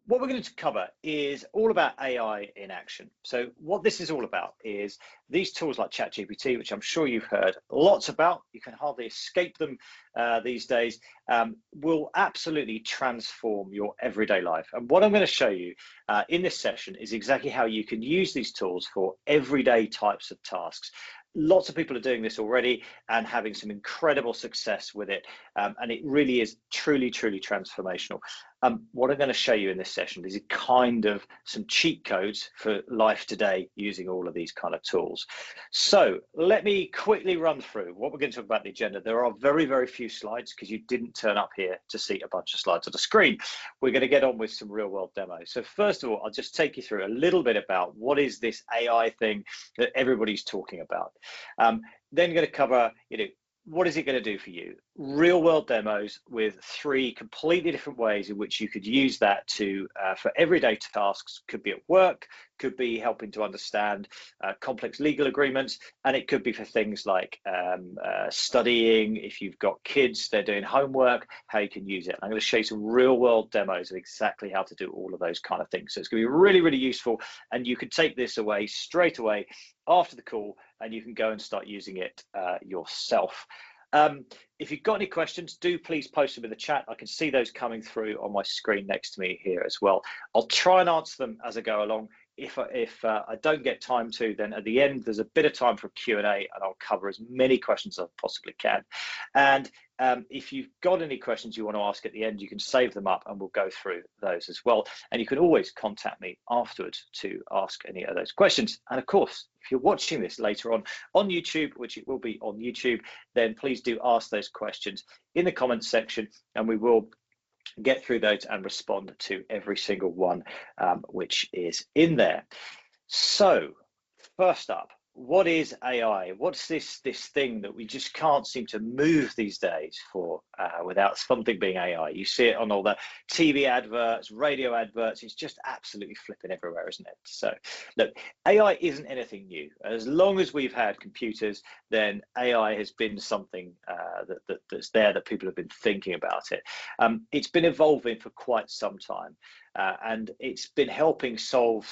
What we're going to cover is all about AI in action. So what this is all about is these tools like ChatGPT, which I'm sure you've heard lots about, you can hardly escape them these days, will absolutely transform your everyday life. And what I'm going to show you in this session is exactly how you can use these tools for everyday types of tasks. Lots of people are doing this already and having some incredible success with it. And it really is truly transformational. What I'm going to show you in this session is a kind of some cheat codes for life today using all of these kind of tools. So let me quickly run through what we're going to talk about the agenda. There are very few slides because you didn't turn up here to see a bunch of slides on the screen. We're going to get on with some real world demos. So first of all, I'll just take you through a little bit about what is this AI thing that everybody's talking about. Then going to cover, what is it going to do for you? Real world demos with 3 completely different ways in which you could use that to for everyday tasks. Could be at work, could be helping to understand complex legal agreements, and it could be for things like studying. If you've got kids, they're doing homework, how you can use it. I'm going to show you some real world demos of exactly how to do all of those kind of things. So it's going to be really useful, and you can take this away straight away after the call, and you can go and start using it yourself. If you've got any questions, do please post them in the chat. I can see those coming through on my screen next to me here as well. I'll try and answer them as I go along. If I don't get time to, then at the end, there's a bit of time for Q&A, and I'll cover as many questions as I possibly can. And if you've got any questions you want to ask at the end, you can save them up and we'll go through those as well. And you can always contact me afterwards to ask any of those questions. And of course, if you're watching this later on YouTube, which it will be on YouTube, then please do ask those questions in the comments section, and we will get through those and respond to every single one which is in there. So first up, what is AI? What's this thing that we just can't seem to move these days for without something being AI? You see it on all the TV adverts, radio adverts. It's just absolutely flipping everywhere, isn't it? So look, AI isn't anything new. As long as we've had computers, then AI has been something that's there, that people have been thinking about it. It's been evolving for quite some time. And it's been helping solve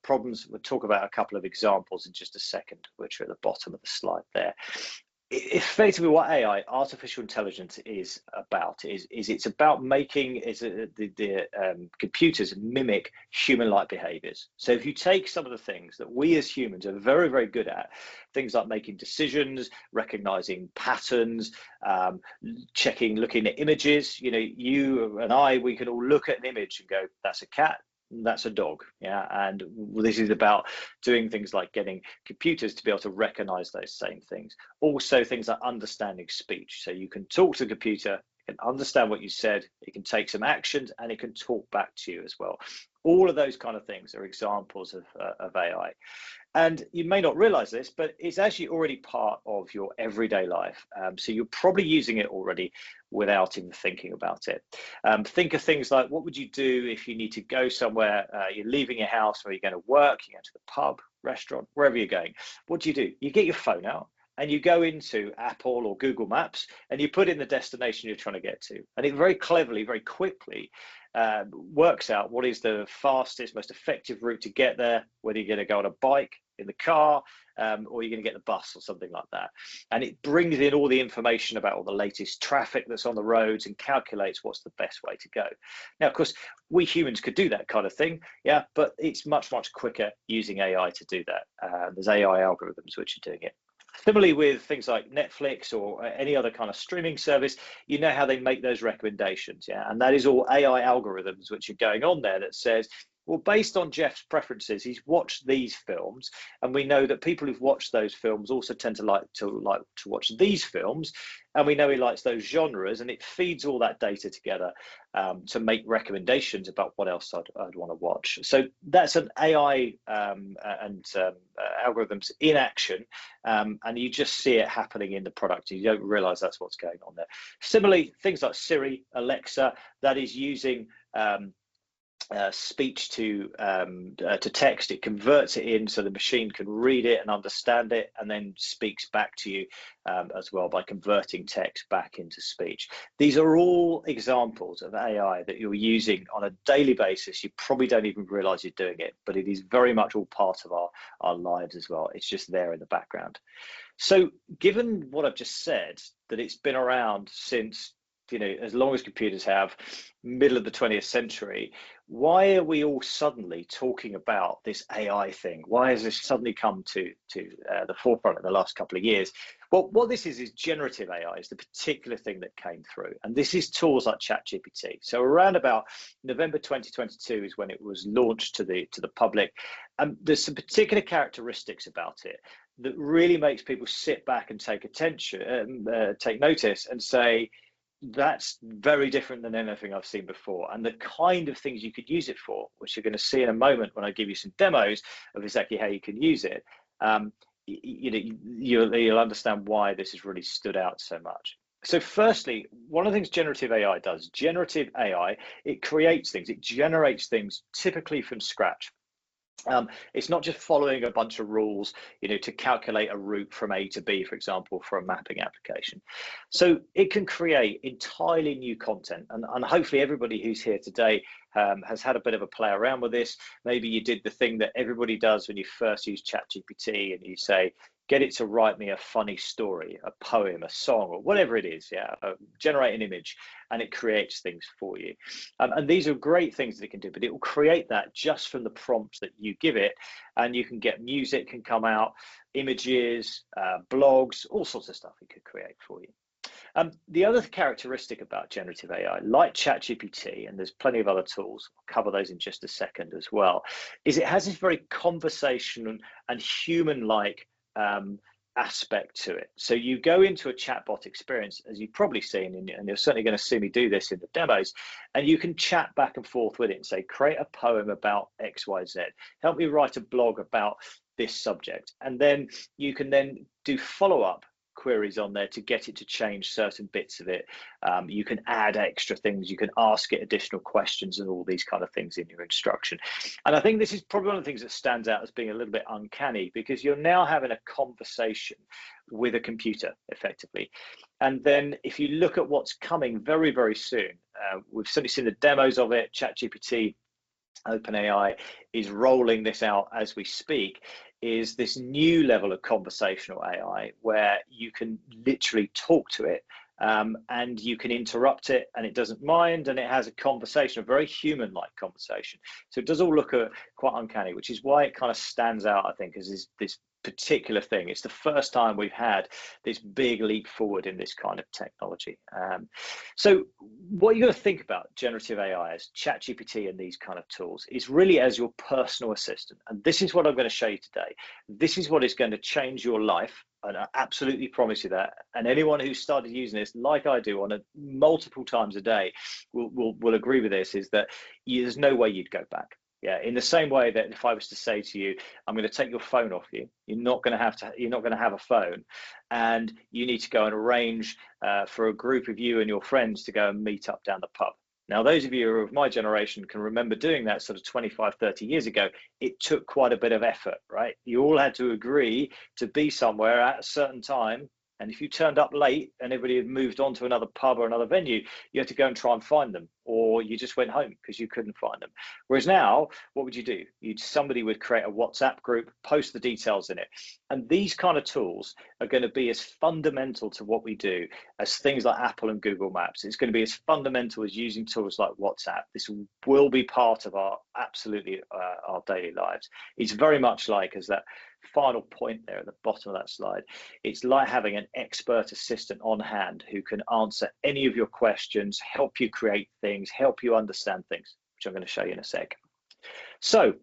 problems. We'll talk about a couple of examples in just a second, which are at the bottom of the slide there. Effectively, what AI, artificial intelligence, is about is it's about making the computers mimic human-like behaviors. So if you take some of the things that we as humans are very good at, things like making decisions, recognizing patterns, looking at images, you and I, we can all look at an image and go, that's a cat, that's a dog. Yeah. And this is about doing things like getting computers to be able to recognize those same things. Also things like understanding speech. So you can talk to the computer, it can understand what you said, it can take some actions, and it can talk back to you as well. All of those kind of things are examples of AI. And you may not realize this, but it's actually already part of your everyday life. So you're probably using it already without even thinking about it. Think of things like, what would you do if you need to go somewhere, you're leaving your house, or you're going to work, you go to the pub, restaurant, wherever you're going. What do? You get your phone out and you go into Apple or Google Maps and you put in the destination you're trying to get to. And it very cleverly, very quickly works out what is the fastest, most effective route to get there, whether you're going to go on a bike, in the car, or you're going to get the bus or something like that. And it brings in all the information about all the latest traffic that's on the roads and calculates what's the best way to go. Now, of course, we humans could do that kind of thing, yeah, but it's much quicker using AI to do that. There's AI algorithms which are doing it. Similarly with things like Netflix or any other kind of streaming service, you know how they make those recommendations, yeah? And that is all AI algorithms which are going on there that says, well, based on Jeff's preferences, he's watched these films, and we know that people who've watched those films also tend to like to watch these films, and we know he likes those genres, and it feeds all that data together to make recommendations about what else I'd want to watch. So that's an AI and algorithms in action, and you just see it happening in the product. You don't realize that's what's going on there. Similarly, things like Siri, Alexa, that is using speech to text. It converts it in so the machine can read it and understand it, and then speaks back to you as well by converting text back into speech. These are all examples of AI that you're using on a daily basis. You probably don't even realize you're doing it, but it is very much all part of our lives as well. It's just there in the background. So given what I've just said, that it's been around since, as long as computers have, middle of the 20th century, why are we all suddenly talking about this AI thing? Why has this suddenly come to the forefront in the last couple of years? Well, what this is generative AI is the particular thing that came through. And this is tools like ChatGPT. So around about November 2022 is when it was launched to the public. There's some particular characteristics about it that really makes people sit back and take notice and say, that's very different than anything I've seen before. And the kind of things you could use it for, which you're going to see in a moment when I give you some demos of exactly how you can use it, you'll understand why this has really stood out so much. So firstly, one of the things generative AI does, it creates things, it generates things typically from scratch. It's not just following a bunch of rules, to calculate a route from A to B, for example, for a mapping application. So it can create entirely new content. And hopefully everybody who's here today has had a bit of a play around with this. Maybe you did the thing that everybody does when you first use ChatGPT and you say, get it to write me a funny story, a poem, a song, or whatever it is, generate an image, and it creates things for you. And these are great things that it can do, but it will create that just from the prompts that you give it, and you can get music can come out, images, blogs, all sorts of stuff it could create for you. The other characteristic about generative AI, like ChatGPT, and there's plenty of other tools, I'll cover those in just a second as well, is it has this very conversational and human-like aspect to it. So you go into a chatbot experience, as you've probably seen, and you're certainly going to see me do this in the demos, and you can chat back and forth with it and say, create a poem about XYZ, help me write a blog about this subject. And then you can then do follow-up queries on there to get it to change certain bits of it. You can add extra things, you can ask it additional questions and all these kind of things in your instruction. And I think this is probably one of the things that stands out as being a little bit uncanny, because you're now having a conversation with a computer effectively. And then if you look at what's coming very, very soon, we've certainly seen the demos of it. ChatGPT, OpenAI is rolling this out as we speak, is this new level of conversational AI where you can literally talk to it and you can interrupt it and it doesn't mind, and it has a conversation, a very human-like conversation. So it does all look quite uncanny, which is why it kind of stands out, I think, as this particular thing. It's the first time we've had this big leap forward in this kind of technology. So what you're going to think about generative AI as ChatGPT and these kind of tools is really as your personal assistant. And this is what I'm going to show you today. This is what is going to change your life. And I absolutely promise you that. And anyone who started using this, like I do, multiple times a day, will agree with this, is that there's no way you'd go back. Yeah, in the same way that if I was to say to you, I'm going to take your phone off you, you're not going to have a phone, and you need to go and arrange for a group of you and your friends to go and meet up down the pub. Now, those of you who are of my generation can remember doing that sort of 25, 30 years ago. It took quite a bit of effort, right? You all had to agree to be somewhere at a certain time. And if you turned up late and everybody had moved on to another pub or another venue, you had to go and try and find them, or you just went home because you couldn't find them. Whereas now, what would you do? Somebody would create a WhatsApp group, post the details in it. And these kind of tools are going to be as fundamental to what we do as things like Apple and Google Maps. It's going to be as fundamental as using tools like WhatsApp. This will be part of our daily lives. It's very much like, as that final point there at the bottom of that slide, it's like having an expert assistant on hand who can answer any of your questions, help you create things, help you understand things, which I'm going to show you in a sec. So, a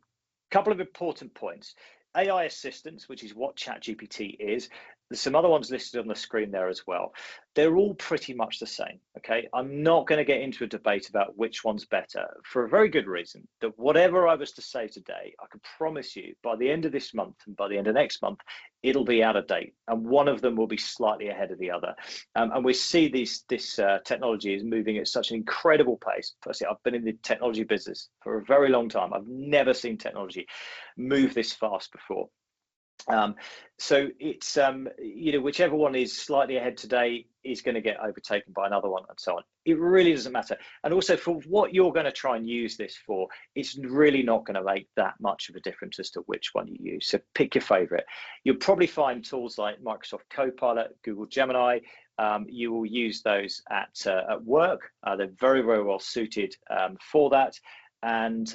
couple of important points. AI assistants, which is what ChatGPT is, There's some other ones listed on the screen there as well. They're all pretty much the same, okay? I'm not going to get into a debate about which one's better for a very good reason, that whatever I was to say today, I can promise you by the end of this month and by the end of next month, it'll be out of date, and one of them will be slightly ahead of the other. And we see this technology is moving at such an incredible pace. Firstly, I've been in the technology business for a very long time. I've never seen technology move this fast before. So it's whichever one is slightly ahead today is going to get overtaken by another one, and so on. It really doesn't matter. And also, for what you're going to try and use this for, it's really not going to make that much of a difference as to which one you use. So pick your favorite. You'll probably find tools like Microsoft Copilot, Google Gemini. You will use those at work. They're very, very well suited for that. And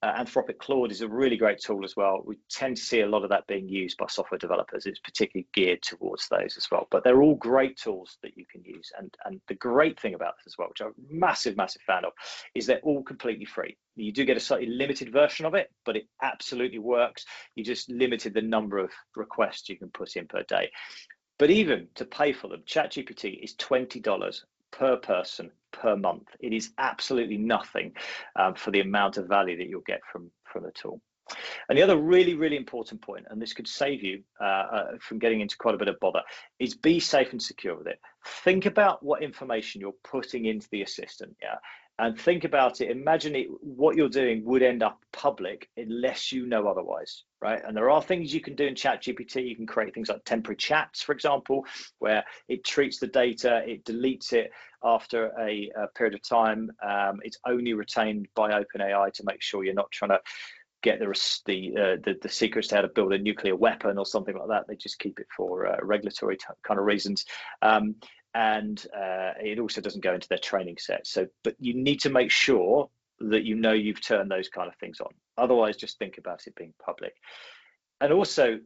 Anthropic Claude is a really great tool as well. We tend to see a lot of that being used by software developers. It's particularly geared towards those as well. But they're all great tools that you can use. And the great thing about this as well, which I'm a massive, massive fan of, is they're all completely free. You do get a slightly limited version of it, but it absolutely works. You just limited the number of requests you can put in per day. But even to pay for them, ChatGPT is $20 per person per month. It is absolutely nothing for the amount of value that you'll get from the tool. And the other really, really important point, and this could save you from getting into quite a bit of bother, is be safe and secure with it. Think about what information you're putting into the assistant, and think about it. Imagine what you're doing would end up public unless you know otherwise, right? And there are things you can do in ChatGPT. You can create things like temporary chats, for example, where it treats the data, it deletes it after a period of time. It's only retained by OpenAI to make sure you're not trying to get the secrets to how to build a nuclear weapon or something like that. They just keep it for regulatory kind of reasons. And it also doesn't go into their training set. But you need to make sure that you've turned those kind of things on. Otherwise, just think about it being public. And also,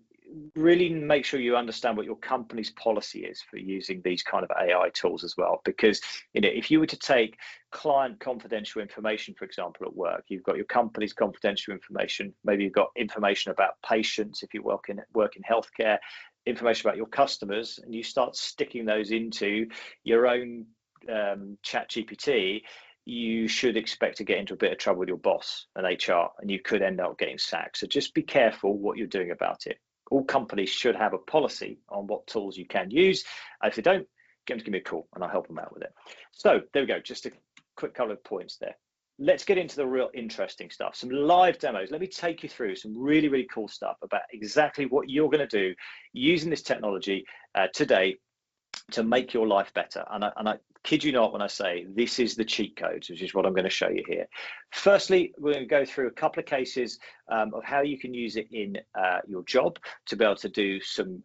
really make sure you understand what your company's policy is for using these kind of AI tools as well. Because if you were to take client confidential information, for example, at work, you've got your company's confidential information. Maybe you've got information about patients if you work in healthcare, information about your customers, and you start sticking those into your own ChatGPT, you should expect to get into a bit of trouble with your boss and HR, and you could end up getting sacked. So just be careful what you're doing about it. All companies should have a policy on what tools you can use. If they don't, get them to give me a call and I'll help them out with it. So there we go, just a quick couple of points there. Let's get into the real interesting stuff, some live demos. Let me take you through some really, really cool stuff about exactly what you're going to do using this technology today to make your life better. And I kid you not when I say this is the cheat codes, which is what I'm going to show you here. Firstly, we're going to go through a couple of cases of how you can use it in your job to be able to do some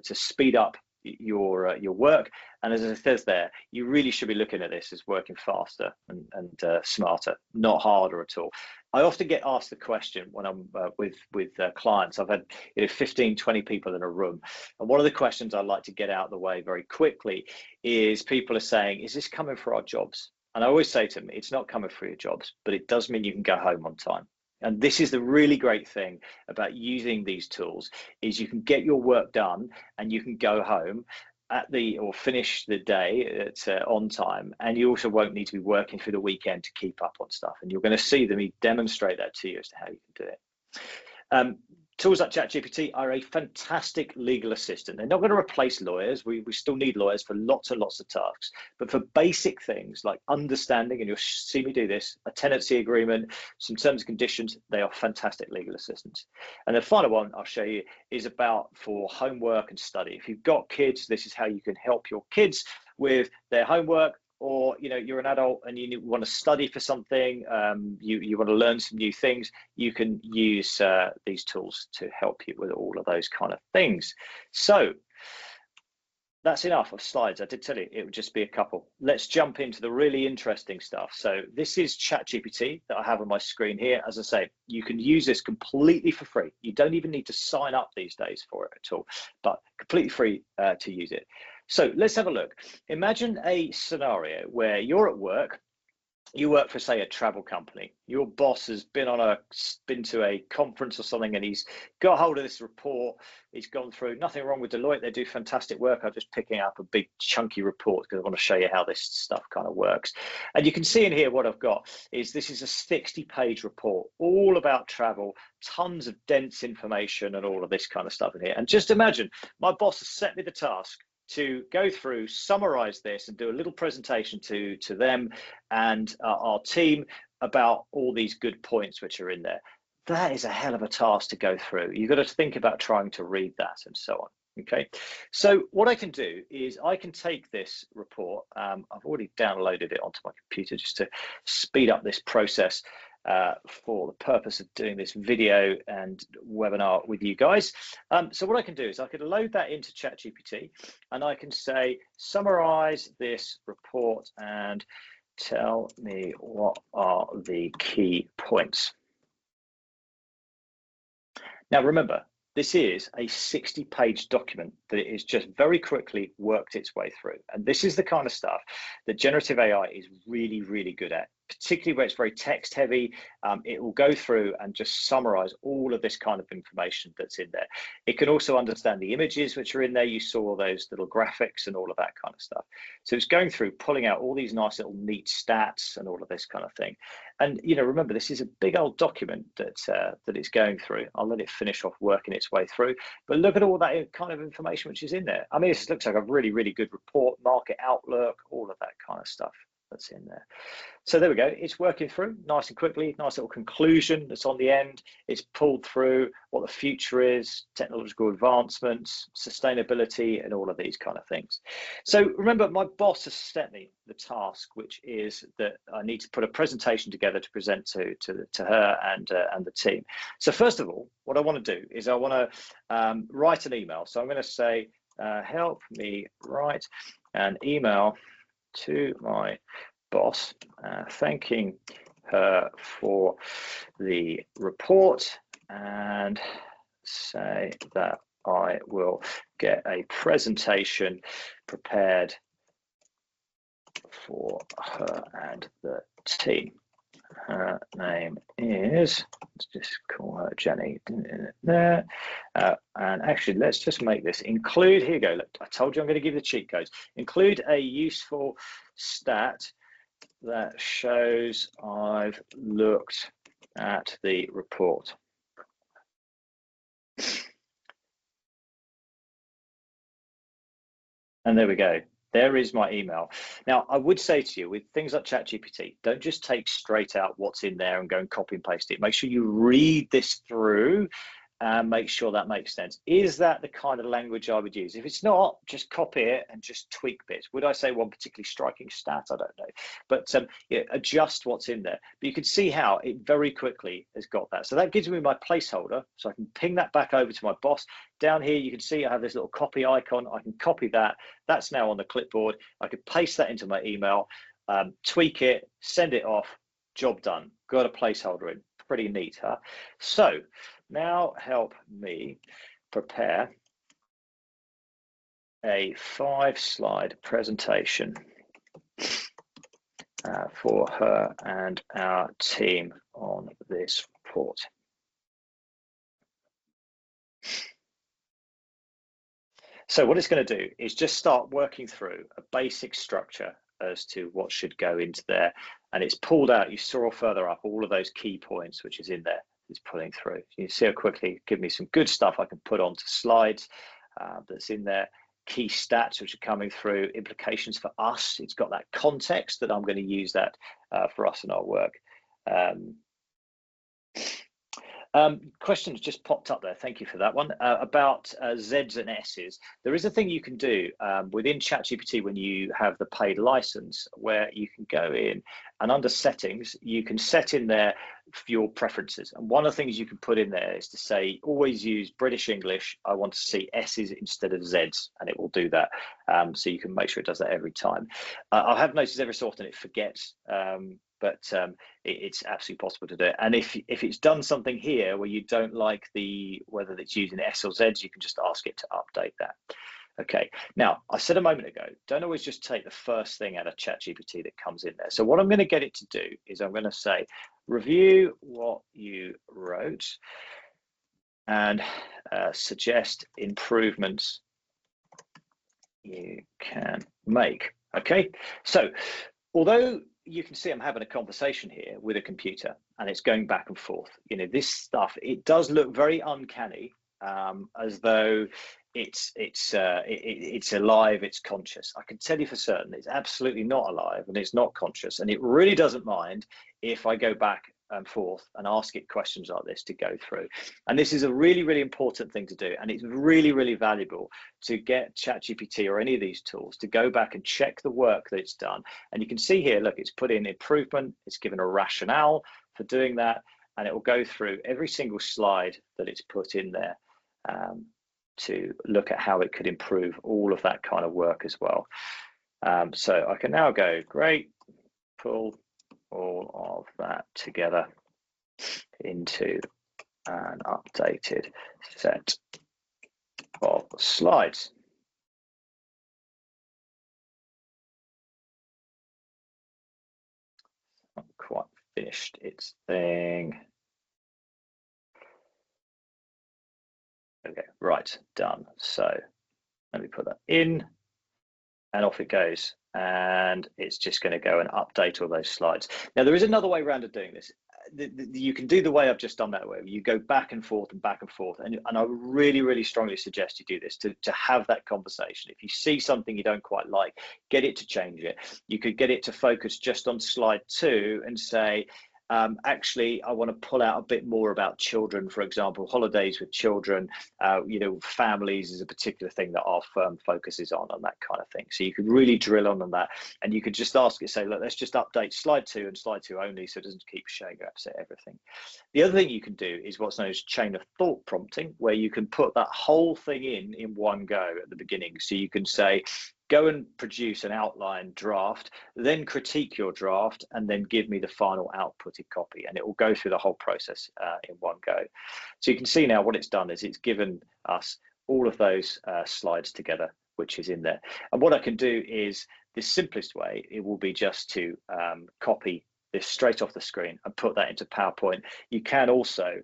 to speed up your work. And as it says there, you really should be looking at this as working faster and smarter, not harder at all. I often get asked the question when I'm with clients. I've had 15, 20 people in a room, and one of the questions I like to get out of the way very quickly is people are saying, is this coming for our jobs? And I always say to them, it's not coming for your jobs, but it does mean you can go home on time. And this is the really great thing about using these tools, is you can get your work done and you can go home or finish the day on time, and you also won't need to be working through the weekend to keep up on stuff. And you're going to see them demonstrate that to you as to how you can do it. Tools like ChatGPT are a fantastic legal assistant. They're not going to replace lawyers. We still need lawyers for lots and lots of tasks. But for basic things like understanding, and you'll see me do this, a tenancy agreement, some terms and conditions, they are fantastic legal assistants. And the final one I'll show you is about for homework and study. If you've got kids, this is how you can help your kids with their homework. Or you're an adult and you want to study for something, you want to learn some new things, you can use these tools to help you with all of those kind of things. So that's enough of slides. I did tell you it would just be a couple. Let's jump into the really interesting stuff. So this is ChatGPT that I have on my screen here. As I say, you can use this completely for free. You don't even need to sign up these days for it at all, but completely free to use it. So let's have a look. Imagine a scenario where you're at work you work for, say, a travel company. Your boss has been to a conference or something, and he's got hold of this report. He's gone through. Nothing wrong with Deloitte; they do fantastic work. I'm just picking up a big chunky report because I want to show you how this stuff kind of works. And you can see in here what I've got is this is a 60-page report, all about travel, tons of dense information, and all of this kind of stuff in here. And just imagine, my boss has set me the task to go through, summarize this, and do a little presentation to them and our team about all these good points which are in there. That is a hell of a task to go through. You've got to think about trying to read that and so on. Okay, so what I can do is I can take this report. I've already downloaded it onto my computer just to speed up this process for the purpose of doing this video and webinar with you guys. So what I can do is I could load that into ChatGPT, and I can say, summarize this report and tell me what are the key points. Now remember, this is a 60-page document that it is just very quickly worked its way through. And this is the kind of stuff that generative AI is really, really good at, particularly where it's very text heavy. It will go through and just summarize all of this kind of information that's in there. It can also understand the images which are in there. You saw those little graphics and all of that kind of stuff. So it's going through, pulling out all these nice little neat stats and all of this kind of thing. And remember, this is a big old document that it's going through. I'll let it finish off working its way through. But look at all that kind of information which is in there. I mean, this looks like a really, really good report, market outlook, all of that kind of stuff that's in there. So there we go. It's working through nice and quickly. Nice little conclusion that's on the end. It's pulled through what the future is, technological advancements, sustainability, and all of these kind of things. So remember, my boss has set me the task, which is that I need to put a presentation together to present to her and the team. So first of all, what I want to do is I want to write an email. So I'm going to say, help me write an email to my boss, thanking her for the report, and say that I will get a presentation prepared for her and the team. Her name is, let's just call her Jenny there. And actually, let's just make this include, here you go. Look, I told you I'm going to give you the cheat codes. Include a useful stat that shows I've looked at the report. And there we go. There is my email. Now, I would say to you, with things like ChatGPT, don't just take straight out what's in there and go and copy and paste it. Make sure you read this through and make sure that makes sense. Is that the kind of language I would use? If it's not, just copy it and just tweak bits. Would I say one particularly striking stat? I don't know. But adjust what's in there. But you can see how it very quickly has got that. So that gives me my placeholder. So I can ping that back over to my boss. Down here, you can see I have this little copy icon. I can copy that. That's now on the clipboard. I could paste that into my email, tweak it, send it off, job done. Got a placeholder in. Pretty neat, huh? So now help me prepare a 5-slide presentation for her and our team on this report. So what it's going to do is just start working through a basic structure as to what should go into there. And it's pulled out, you saw further up, all of those key points, which is in there, it's pulling through. You see how quickly, give me some good stuff I can put onto slides that's in there. Key stats, which are coming through, implications for us. It's got that context that I'm going to use that for us in our work. Questions just popped up there. Thank you for that one. About Zs and Ss. There is a thing you can do within ChatGPT when you have the paid license, where you can go in and under settings, you can set in there for your preferences. And one of the things you can put in there is to say, always use British English. I want to see S's instead of Zs, and it will do that. So you can make sure it does that every time. I have noticed every so often it forgets. But it's absolutely possible to do it. And if it's done something here where you don't like whether it's using S or Zs, you can just ask it to update that. Okay, now I said a moment ago, don't always just take the first thing out of ChatGPT that comes in there. So what I'm going to get it to do is I'm going to say, review what you wrote and suggest improvements you can make. Okay, so although you can see I'm having a conversation here with a computer and it's going back and forth, you know, this stuff, it does look very uncanny, as though it's alive, it's conscious. I can tell you for certain it's absolutely not alive and it's not conscious, and it really doesn't mind if I go back and forth and ask it questions like this to go through. And this is a really, really important thing to do, and it's really, really valuable to get ChatGPT or any of these tools to go back and check the work that it's done. And you can see here, look, it's put in improvement, it's given a rationale for doing that, and it will go through every single slide that it's put in there to look at how it could improve all of that kind of work as well. So I can now go, great, pull all of that together into an updated set of slides. Not quite finished its thing. Okay, right, done. So let me put that in and off it goes. And it's just going to go and update all those slides. Now, there is another way around of doing this. You can do the way I've just done that way. You go back and forth and back and forth. And I really, really strongly suggest you do this to have that conversation. If you see something you don't quite like, get it to change it. You could get it to focus just on slide 2 and say, actually, I want to pull out a bit more about children, for example, holidays with children, you know, families is a particular thing that our firm focuses on and that kind of thing. So you could really drill on that, and you could just ask it, say, look, let's just update slide 2 and slide 2 only, so it doesn't keep showing you upset everything. The other thing you can do is what's known as chain of thought prompting, where you can put that whole thing in one go at the beginning. So you can say, go and produce an outline draft, then critique your draft, and then give me the final outputted copy. And it will go through the whole process in one go. So you can see now what it's done is it's given us all of those slides together, which is in there. And what I can do is, the simplest way, it will be just to copy this straight off the screen and put that into PowerPoint. You can also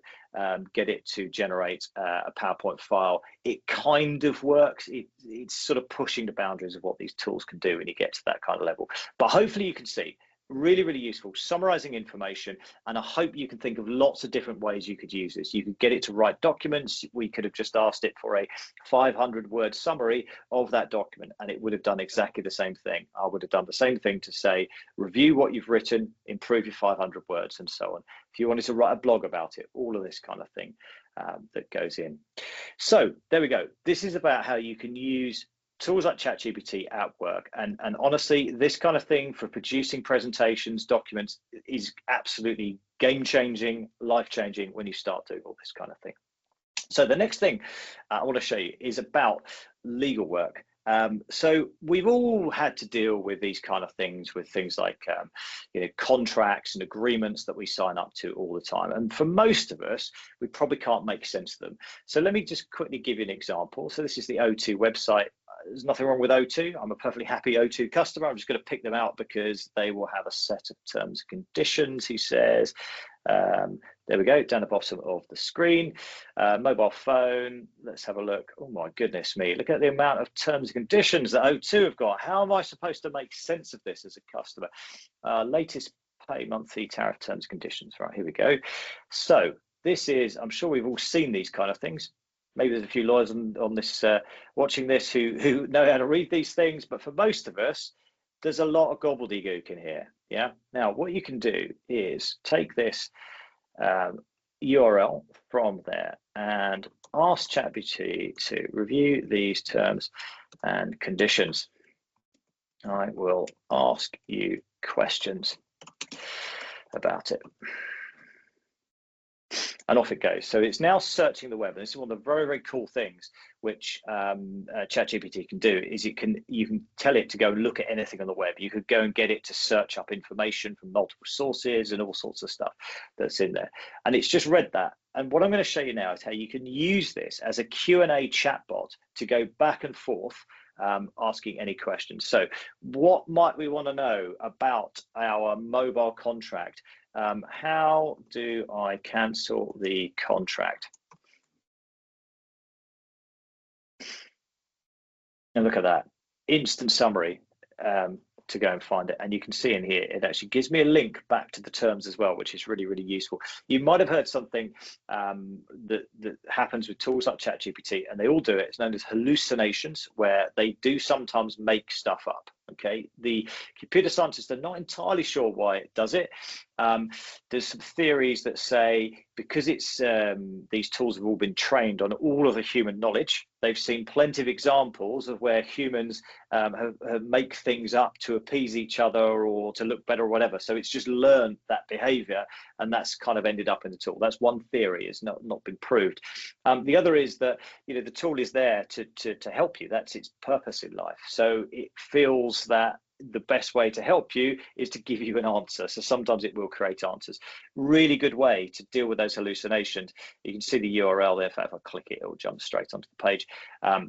get it to generate a PowerPoint file. It kind of works. It's sort of pushing the boundaries of what these tools can do when you get to that kind of level. But hopefully you can see, really, really useful, summarizing information. And I hope you can think of lots of different ways you could use this. You could get it to write documents. We could have just asked it for a 500-word summary of that document, and it would have done exactly the same thing. I would have done the same thing to say, review what you've written, improve your 500 words, and so on. If you wanted to write a blog about it, all of this kind of thing that goes in. So there we go. This is about how you can use tools like ChatGPT at work, and honestly, this kind of thing for producing presentations, documents, is absolutely game-changing, life-changing when you start doing all this kind of thing. So the next thing I want to show you is about legal work. So we've all had to deal with these kind of things, with things like you know, contracts and agreements that we sign up to all the time, and for most of us, we probably can't make sense of them. So let me just quickly give you an example. So this is the O2 website. There's nothing wrong with O2. I'm a perfectly happy O2 customer. I'm just going to pick them out because they will have a set of terms and conditions, he says. There we go, down the bottom of the screen. Mobile phone, let's have a look. Oh my goodness me, look at the amount of terms and conditions that O2 have got. How am I supposed to make sense of this as a customer? Latest pay monthly tariff terms and conditions. Right, here we go. So this is, I'm sure we've all seen these kind of things. Maybe there's a few lawyers on this watching this who know how to read these things, but for most of us, there's a lot of gobbledygook in here. Yeah. Now, what you can do is take this URL from there and ask ChatGPT to review these terms and conditions. I will ask you questions about it. And off it goes. So it's now searching the web, and this is one of the very, very cool things which ChatGPT can do, is you can tell it to go and look at anything on the web. You could go and get it to search up information from multiple sources and all sorts of stuff that's in there. And it's just read that, And what I'm going to show you now is how you can use this as a Q&A chatbot to go back and forth asking any questions. So what might we want to know about our mobile contract? How do I cancel the contract? And look at that, instant summary to go and find it. And you can see in here, it actually gives me a link back to the terms as well, which is really, really useful. You might have heard something that happens with tools like ChatGPT, and they all do it. It's known as hallucinations, where they do sometimes make stuff up. Okay, the computer scientists are not entirely sure why it does it. There's some theories that say because it's these tools have all been trained on all of the human knowledge. They've seen plenty of examples of where humans have make things up to appease each other or to look better or whatever. So it's just learned that behavior, and that's kind of ended up in the tool. That's one theory. It's not been proved. The other is that the tool is there to help you. That's its purpose in life. So it feels that the best way to help you is to give you an answer. So sometimes it will create answers. Really good way to deal with those hallucinations. You can see the URL there. If I click it, it will jump straight onto the page.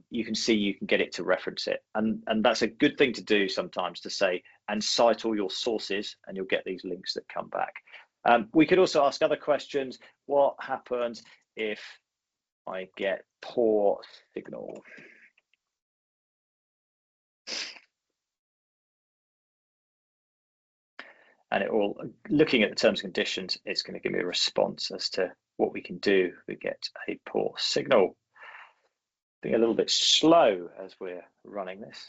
You can see you can get it to reference it. And that's a good thing to do sometimes, to say and cite all your sources, and you'll get these links that come back. We could also ask other questions. What happens if I get poor signal? And it will, looking at the terms and conditions, it's going to give me a response as to what we can do if we get a poor signal. Being a little bit slow as we're running this.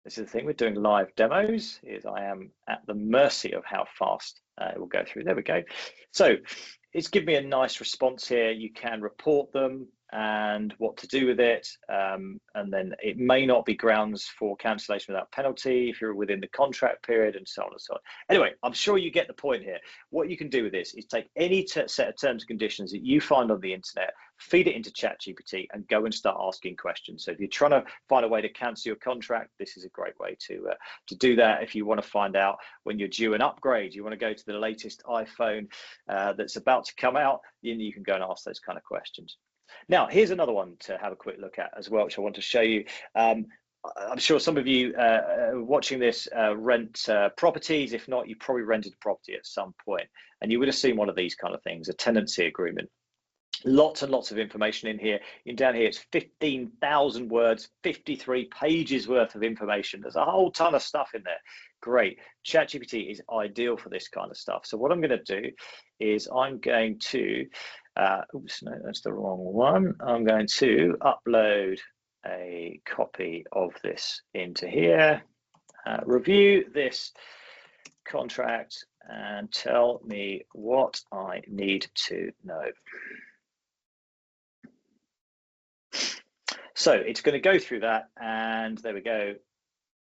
This is the thing with doing live demos, is I am at the mercy of how fast it will go through. There we go. So it's given me a nice response here. You can report them and what to do with it, and then it may not be grounds for cancellation without penalty if you're within the contract period, and so on and so on. Anyway, I'm sure you get the point here. What you can do with this is take any set of terms and conditions that you find on the internet, feed it into ChatGPT, and go and start asking questions. So if you're trying to find a way to cancel your contract, this is a great way to do that. If you want to find out when you're due an upgrade, you want to go to the latest iPhone that's about to come out, then you can go and ask those kind of questions. Now, here's another one to have a quick look at as well, which I want to show you. I'm sure some of you watching this rent properties. If not, you probably rented a property at some point, and you would have seen one of these kind of things, a tenancy agreement. Lots and lots of information in here. Down here, it's 15,000 words, 53 pages worth of information. There's a whole ton of stuff in there. Great. ChatGPT is ideal for this kind of stuff. So what I'm going to do is I'm going to, oops, no, that's the wrong one. I'm going to upload a copy of this into here, review this contract, and tell me what I need to know. So it's going to go through that, and there we go.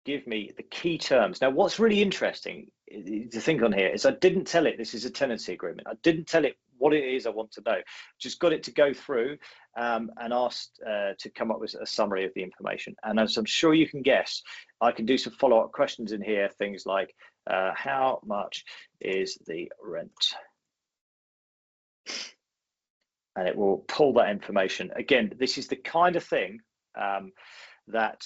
Give me the key terms. Now, what's really interesting to think on here is I didn't tell it this is a tenancy agreement. I didn't tell it what it is I want to know. Just got it to go through and asked to come up with a summary of the information. And as I'm sure you can guess, I can do some follow-up questions in here. Things like, how much is the rent? And it will pull that information. Again, this is the kind of thing that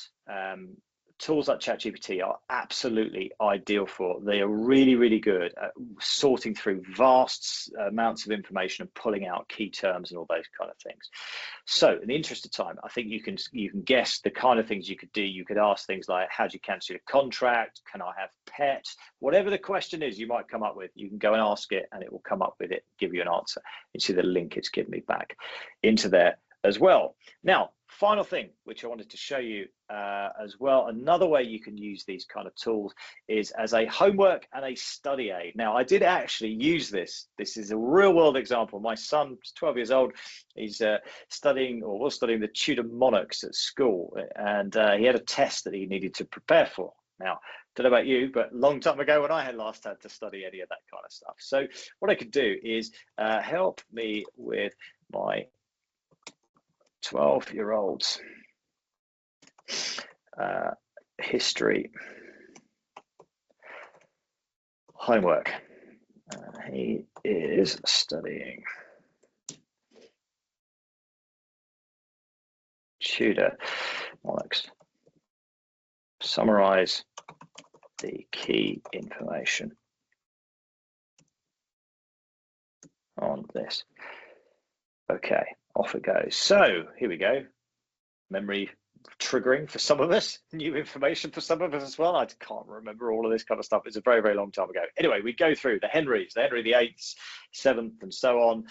tools like ChatGPT are absolutely ideal for. They are really, really good at sorting through vast amounts of information and pulling out key terms and all those kind of things. So in the interest of time, I think you can guess the kind of things you could do. You could ask things like, how do you cancel your contract? Can I have pets? Whatever the question is you might come up with, you can go and ask it, and it will come up with it, give you an answer. You see the link it's given me back into there as well. Now, final thing which I wanted to show you as well, another way you can use these kind of tools is as a homework and a study aid. Now, I did actually use this. This is a real world example. My son is 12 years old. He's studying, or was studying, the Tudor monarchs at school, and he had a test that he needed to prepare for. Now, don't know about you, but a long time ago when I had last had to study any of that kind of stuff. So what I could do is help me with my 12-year-old's history homework. He is studying Tudor monarchs. Summarize the key information on this. Okay, off it goes. So here we go. Memory triggering for some of us, new information for some of us as well. I can't remember all of this kind of stuff. It's a very, very long time ago. Anyway, we go through the Henrys, the Henry VIII, 7th, and so on,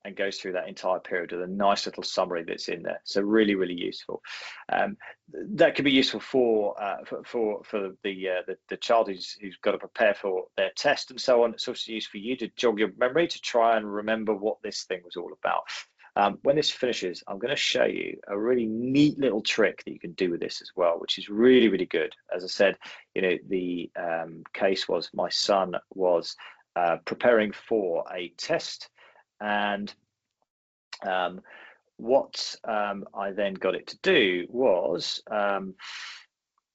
and goes through that entire period with a nice little summary that's in there. So really, really useful. That could be useful for the child who's got to prepare for their test and so on. It's also useful for you to jog your memory to try and remember what this thing was all about. When this finishes, I'm going to show you a really neat little trick that you can do with this as well, which is really, really good. As I said, you know, the case was my son was preparing for a test, and what I then got it to do was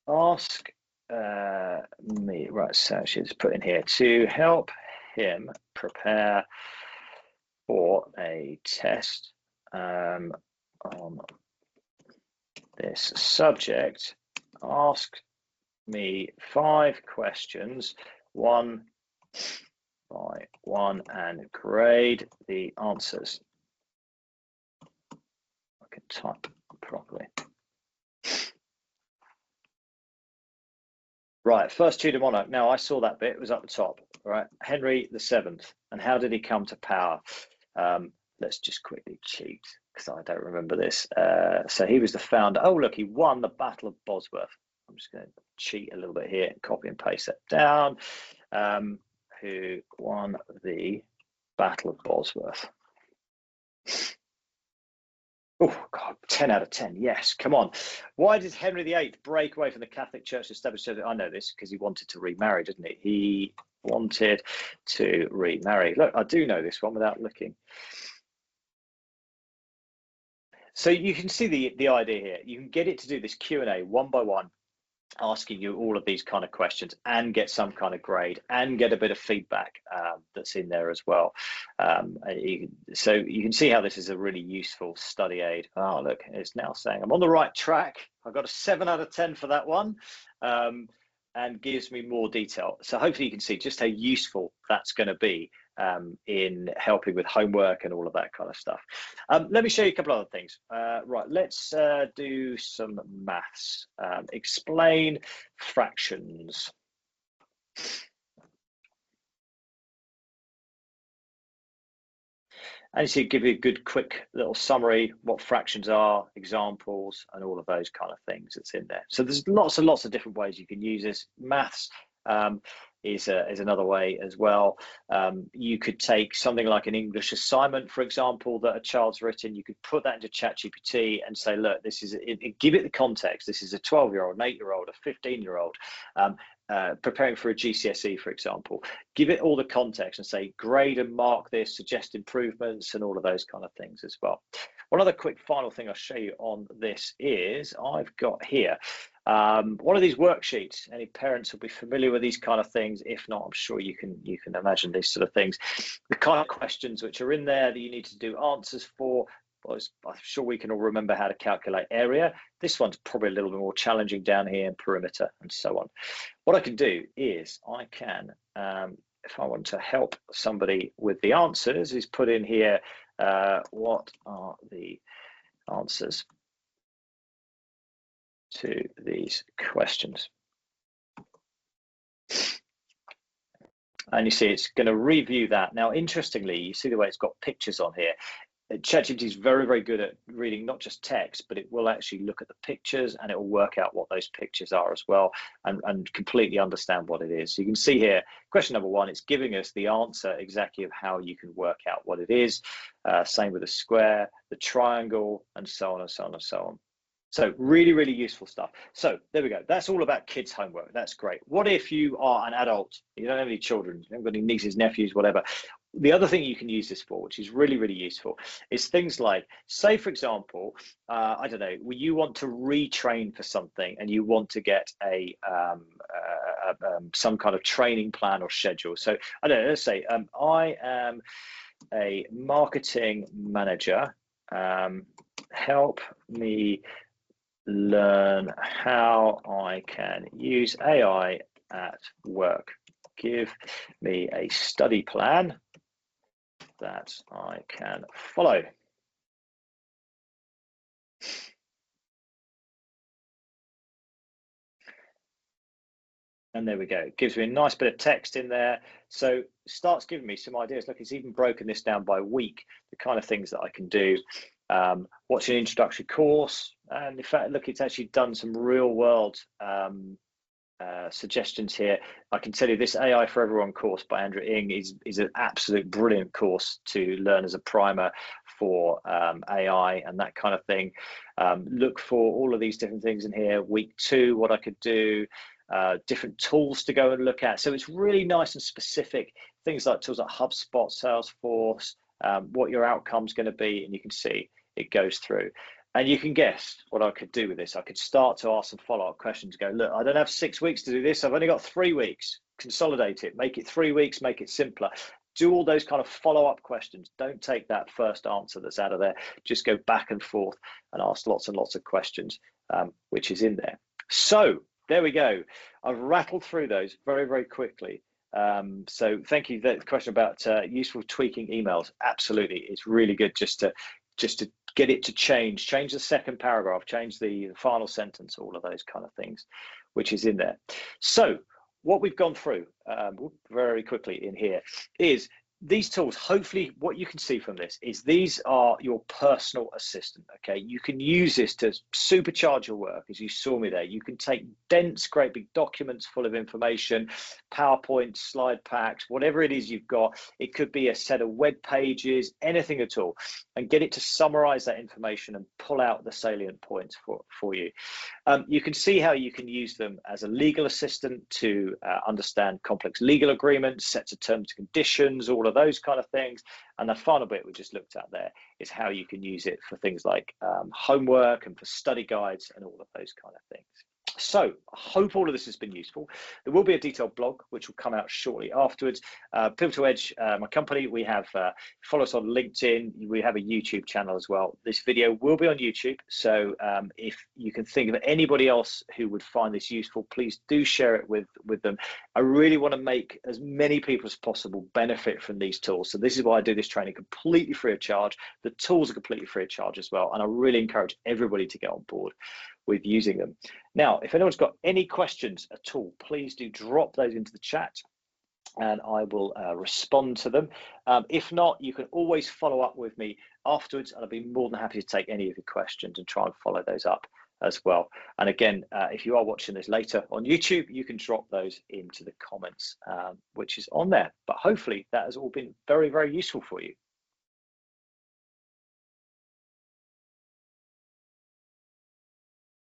ask me, right, so she's put in here, to help him prepare for a test on this subject. Ask me 5 questions, 1 by 1, and grade the answers. I can type properly. Right, first Tudor monarch. Now I saw that bit, it was up the top, right? Henry VII, and how did he come to power? Let's just quickly cheat because I don't remember this. So he was the founder. Oh, look, he won the Battle of Bosworth. I'm just going to cheat a little bit here and copy and paste that down. Who won the Battle of Bosworth? Oh, God, 10 out of 10. Yes, come on. Why did Henry VIII break away from the Catholic Church to establish? I know this because he wanted to remarry, didn't he? He wanted to remarry. Look, I do know this one without looking. So you can see the idea here. You can get it to do this Q&A one by one, asking you all of these kind of questions and get some kind of grade and get a bit of feedback that's in there as well. So you can see how this is a really useful study aid. Oh, look, it's now saying I'm on the right track. I got a 7 out of 10 for that one, and gives me more detail. So hopefully you can see just how useful that's going to be in helping with homework and all of that kind of stuff. Let me show you a couple other things. Right, let's do some maths. Explain fractions. And so give you a good quick little summary, what fractions are, examples, and all of those kind of things that's in there. So there's lots and lots of different ways you can use this. Maths is another way as well. You could take something like an English assignment, for example, that a child's written. You could put that into ChatGPT and say, look, this is give it the context. This is a 12-year-old, an 8-year-old, a 15-year-old. Preparing for a GCSE, for example, give it all the context and say, grade and mark this, suggest improvements, and all of those kind of things as well. One other quick final thing I'll show you on this is I've got here one of these worksheets. Any parents will be familiar with these kind of things. If not, I'm sure you can imagine these sort of things. The kind of questions which are in there that you need to do answers for. I'm sure we can all remember how to calculate area. This one's probably a little bit more challenging down here, and perimeter and so on. What I can do is I can, if I want to help somebody with the answers, is put in here, what are the answers to these questions? And you see it's going to review that. Now, interestingly, you see the way it's got pictures on here. ChatGPT is very, very good at reading not just text, but it will actually look at the pictures and it will work out what those pictures are as well and completely understand what it is. So you can see here, question number 1, it's giving us the answer exactly of how you can work out what it is. Same with the square, the triangle, and so on and so on and so on. So really, really useful stuff. So there we go. That's all about kids' homework. That's great. What if you are an adult? You don't have any children, you haven't got any nieces, nephews, whatever. The other thing you can use this for, which is really, really useful, is things like, say, for example, I don't know, you want to retrain for something and you want to get some kind of training plan or schedule. So I don't know, let's say I am a marketing manager help me learn how I can use AI at work. Give me a study plan that I can follow. And there we go. It gives me a nice bit of text in there. So starts giving me some ideas. Look, it's even broken this down by week, the kind of things that I can do. Watch an introductory course. And in fact, look, it's actually done some real world suggestions here. I can tell you this AI for Everyone course by Andrew Ng is an absolute brilliant course to learn as a primer for AI and that kind of thing. Look for all of these different things in here. Week 2, what I could do, different tools to go and look at. So it's really nice and specific, things like tools like HubSpot, Salesforce, what your outcome's going to be, and you can see it goes through. And you can guess what I could do with this. I could start to ask some follow-up questions, go, look, I don't have 6 weeks to do this. I've only got 3 weeks. Consolidate it, make it 3 weeks, make it simpler. Do all those kind of follow-up questions. Don't take that first answer that's out of there. Just go back and forth and ask lots and lots of questions, which is in there. So there we go. I've rattled through those very, very quickly. So thank you. The question about useful tweaking emails. Absolutely. It's really good just to get it to change the second paragraph, change the final sentence, all of those kind of things, which is in there. So what we've gone through very quickly in here is these tools. Hopefully what you can see from this is these are your personal assistant. Okay, you can use this to supercharge your work. As you saw me there, you can take dense, great big documents full of information, PowerPoint, slide packs, whatever it is you've got. It could be a set of web pages, anything at all, and get it to summarize that information and pull out the salient points for you. You can see how you can use them as a legal assistant to understand complex legal agreements, sets of terms and conditions, all of those kind of things. And the final bit we just looked at there is how you can use it for things like homework and for study guides and all of those kind of things. So I hope all of this has been useful. There will be a detailed blog which will come out shortly afterwards. Pivotal Edge, my company, we have follow us on LinkedIn. We have a YouTube channel as well. This video will be on YouTube. So if you can think of anybody else who would find this useful, please do share it with them. I really want to make as many people as possible benefit from these tools. So this is why I do this training completely free of charge. The tools are completely free of charge as well. And I really encourage everybody to get on board with using them. Now, if anyone's got any questions at all, please do drop those into the chat and I will respond to them. If not, you can always follow up with me afterwards and I'll be more than happy to take any of your questions and try and follow those up as well. And again, if you are watching this later on YouTube, you can drop those into the comments, which is on there. But hopefully that has all been very, very useful for you.